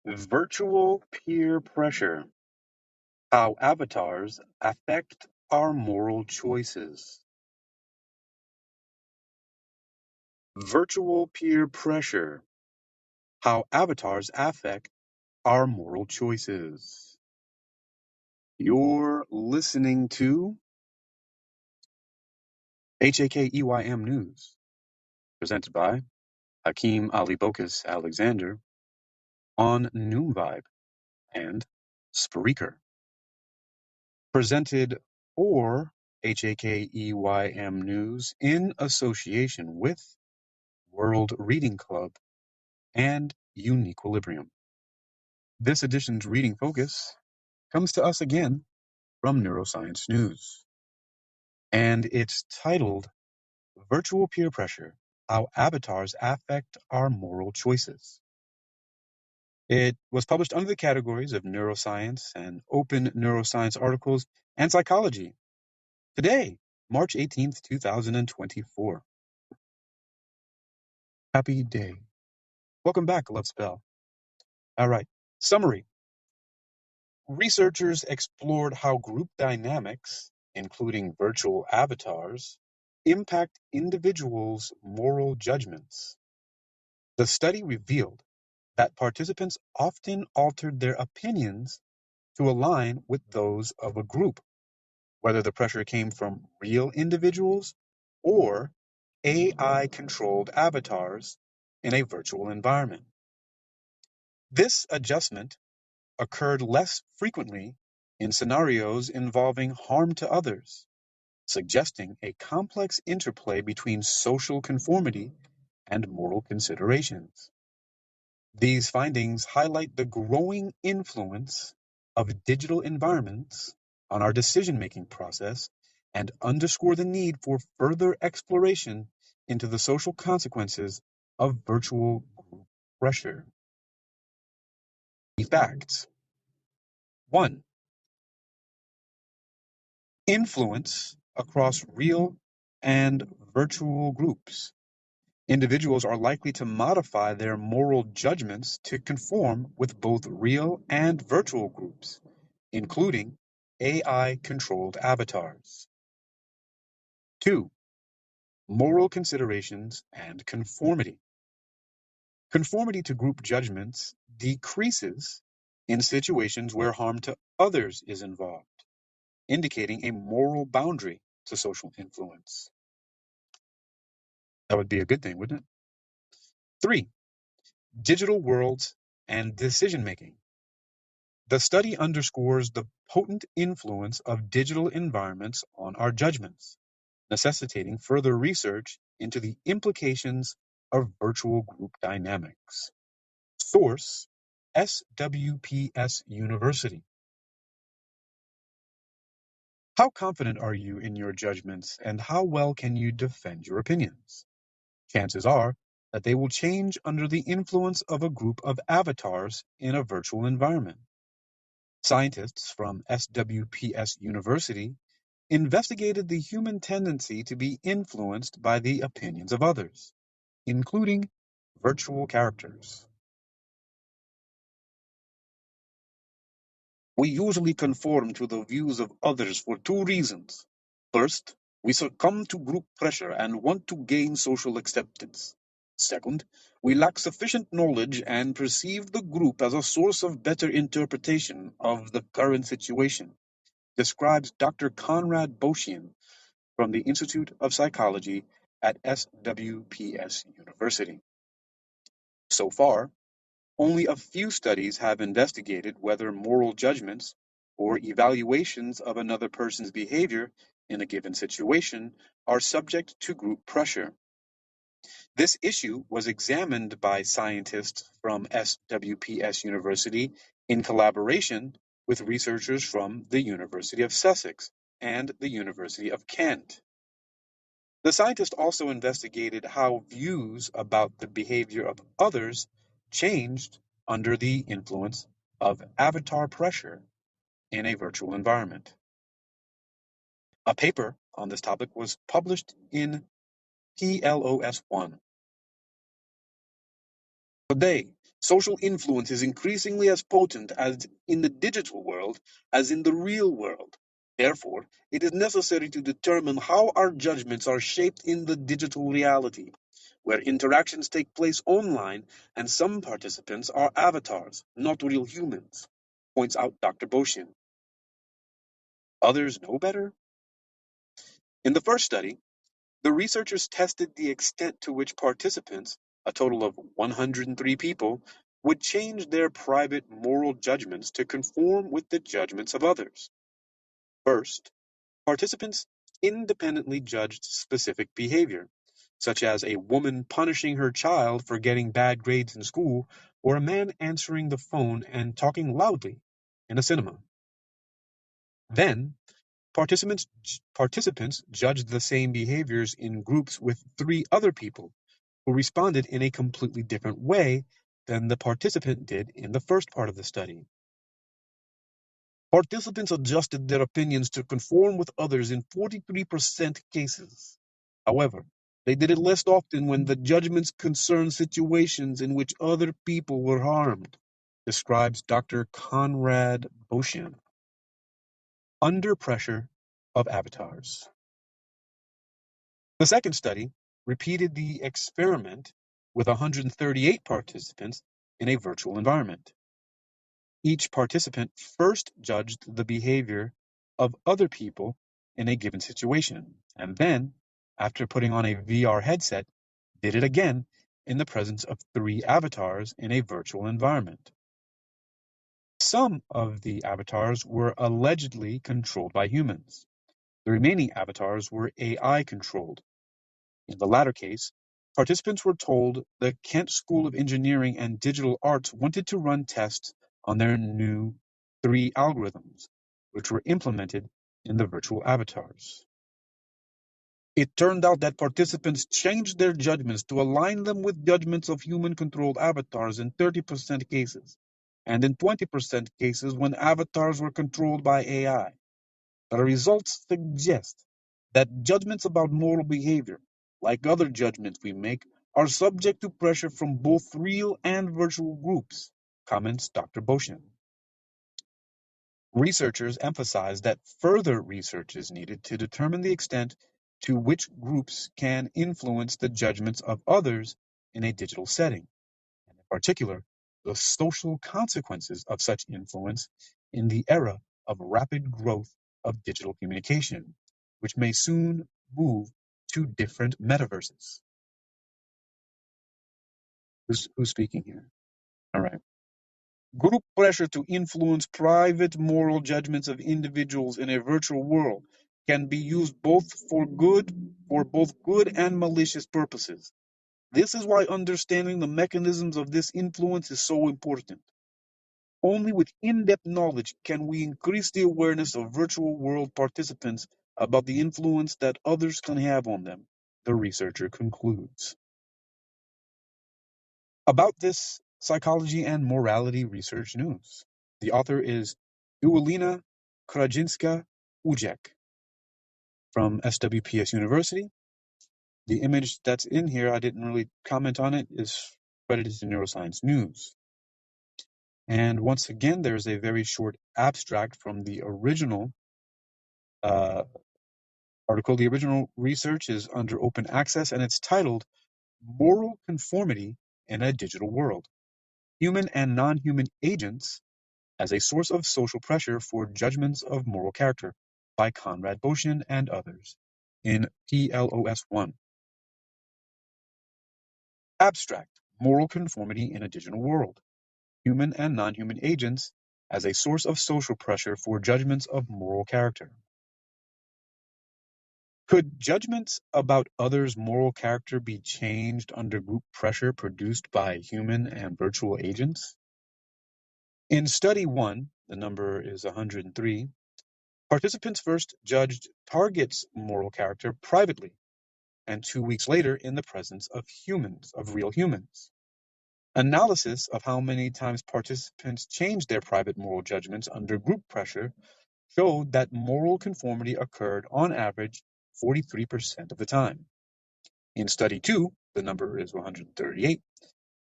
Virtual peer pressure: how avatars affect our moral choices. Virtual peer pressure: how avatars affect our moral choices. You're listening to HAKEYM News, presented by Hakeem Ali Bokus Alexander on Noom Vibe and Spreaker. Presented for HAKEYM News in association with World Reading Club and Uniquilibrium. This edition's reading focus comes to us again from Neuroscience News, and it's titled Virtual Peer Pressure: How Avatars Affect Our Moral Choices. It was published under the categories of neuroscience and open neuroscience articles and psychology. Today, March 18th, 2024. Happy day. Welcome back, Love Spell. All right. Summary. Researchers explored how group dynamics, including virtual avatars, impact individuals' moral judgments. The study revealed that participants often altered their opinions to align with those of a group, whether the pressure came from real individuals or AI-controlled avatars in a virtual environment. This adjustment occurred less frequently in scenarios involving harm to others, suggesting a complex interplay between social conformity and moral considerations. These findings highlight the growing influence of digital environments on our decision-making process and underscore the need for further exploration into the social consequences of virtual group pressure. Key facts. 1. Influence across real and virtual groups. Individuals are likely to modify their moral judgments to conform with both real and virtual groups, including AI-controlled avatars. 2. Moral considerations and conformity. Conformity to group judgments decreases in situations where harm to others is involved, indicating a moral boundary to social influence. That would be a good thing, wouldn't it? 3. Digital worlds and decision-making. The study underscores the potent influence of digital environments on our judgments, necessitating further research into the implications of virtual group dynamics. Source: SWPS University. How confident are you in your judgments, and how well can you defend your opinions? Chances are that they will change under the influence of a group of avatars in a virtual environment. Scientists from SWPS University investigated the human tendency to be influenced by the opinions of others, including virtual characters. We usually conform to the views of others for two reasons. First, we succumb to group pressure and want to gain social acceptance. Second, we lack sufficient knowledge and perceive the group as a source of better interpretation of the current situation, describes Dr. Conrad Boshian from the Institute of Psychology at SWPS University. So far, only a few studies have investigated whether moral judgments or evaluations of another person's behavior in a given situation are subject to group pressure. This issue was examined by scientists from SWPS University in collaboration with researchers from the University of Sussex and the University of Kent. The scientists also investigated how views about the behavior of others changed under the influence of avatar pressure in a virtual environment. A paper on this topic was published in PLOS One. Today, Social influence is increasingly as potent as in the digital world as in the real world. Therefore, it is necessary to determine how our judgments are shaped in the digital reality, where interactions take place online and some participants are avatars, not real humans, points out Dr. Boshin. Others know better? In the first study, the researchers tested the extent to which participants, a total of 103 people, would change their private moral judgments to conform with the judgments of others. First, participants independently judged specific behavior, such as a woman punishing her child for getting bad grades in school, or a man answering the phone and talking loudly in a cinema. Then, participants judged the same behaviors in groups with 3 other people who responded in a completely different way than the participant did in the first part of the study. Participants adjusted their opinions to conform with others in 43% cases. However, they did it less often when the judgments concerned situations in which other people were harmed, describes Dr. Conrad Boshin. Under pressure of avatars. The second study repeated the experiment with 138 participants in a virtual environment. Each participant first judged the behavior of other people in a given situation, and then, after putting on a VR headset, did it again in the presence of 3 avatars in a virtual environment. Some of the avatars were allegedly controlled by humans. The remaining avatars were AI controlled. In the latter case, participants were told the Kent School of Engineering and Digital Arts wanted to run tests on their new 3 algorithms, which were implemented in the virtual avatars. It turned out that participants changed their judgments to align them with judgments of human-controlled avatars in 30% cases, and in 20% cases when avatars were controlled by AI. The results suggest that judgments about moral behavior, like other judgments we make, are subject to pressure from both real and virtual groups, comments Dr. Boshin. Researchers emphasize that further research is needed to determine the extent to which groups can influence the judgments of others in a digital setting, and in particular, the social consequences of such influence in the era of rapid growth of digital communication, which may soon move to different metaverses. Who's speaking here? All right. Group pressure to influence private moral judgments of individuals in a virtual world can be used for both good and malicious purposes. This is why understanding the mechanisms of this influence is so important. Only with in-depth knowledge can we increase the awareness of virtual world participants about the influence that others can have on them, the researcher concludes. About this psychology and morality research news. The author is Ewelina Krajinska-Ujek from SWPS University. The image that's in here, I didn't really comment on it, is credited to Neuroscience News. And once again, there's a very short abstract from the original article. The original research is under open access and it's titled Moral Conformity in a Digital World: Human and Non-Human Agents as a Source of Social Pressure for Judgments of Moral Character by Conrad Boshin and others in PLOS 1. Abstract: Moral Conformity in a Digital World: Human and Non-Human Agents as a Source of Social Pressure for Judgments of Moral Character. Could judgments about others' moral character be changed under group pressure produced by human and virtual agents? In study 1, the number is 103, participants first judged targets' moral character privately, and 2 weeks later in the presence of real humans. Analysis of how many times participants changed their private moral judgments under group pressure showed that moral conformity occurred on average 43% of the time. In study 2, the number is 138,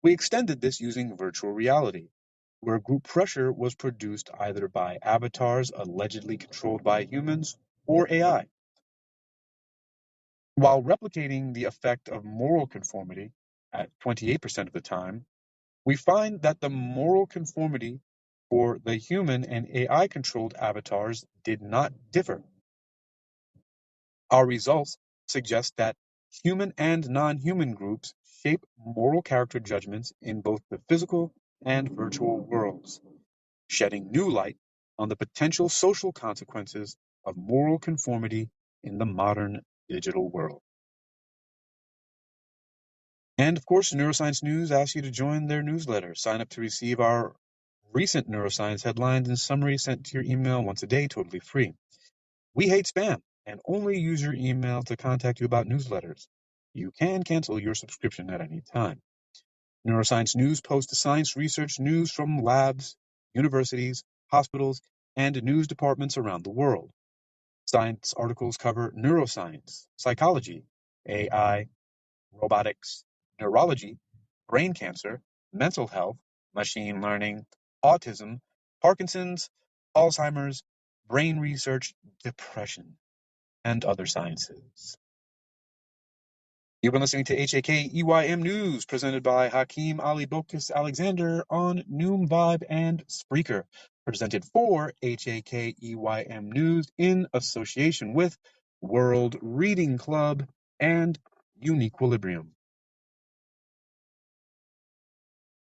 We extended this using virtual reality, where group pressure was produced either by avatars allegedly controlled by humans or AI. While replicating the effect of moral conformity at 28% of the time, we find that the moral conformity for the human and AI controlled avatars did not differ. Our results suggest that human and non-human groups shape moral character judgments in both the physical and virtual worlds, shedding new light on the potential social consequences of moral conformity in the modern digital world. And of course, Neuroscience News asks you to join their newsletter. Sign up to receive our recent neuroscience headlines and summaries sent to your email once a day, totally free. We hate spam and only use your email to contact you about newsletters. You can cancel your subscription at any time. Neuroscience News posts science research news from labs, universities, hospitals, and news departments around the world. Science articles cover neuroscience, psychology, AI, robotics, neurology, brain cancer, mental health, machine learning, autism, Parkinson's, Alzheimer's, brain research, depression, and other sciences. You've been listening to HAK-EYM News, presented by Hakeem Ali Bokus Alexander on Noom Vibe and Spreaker, presented for HAK-EYM News in association with World Reading Club and Uniquilibrium.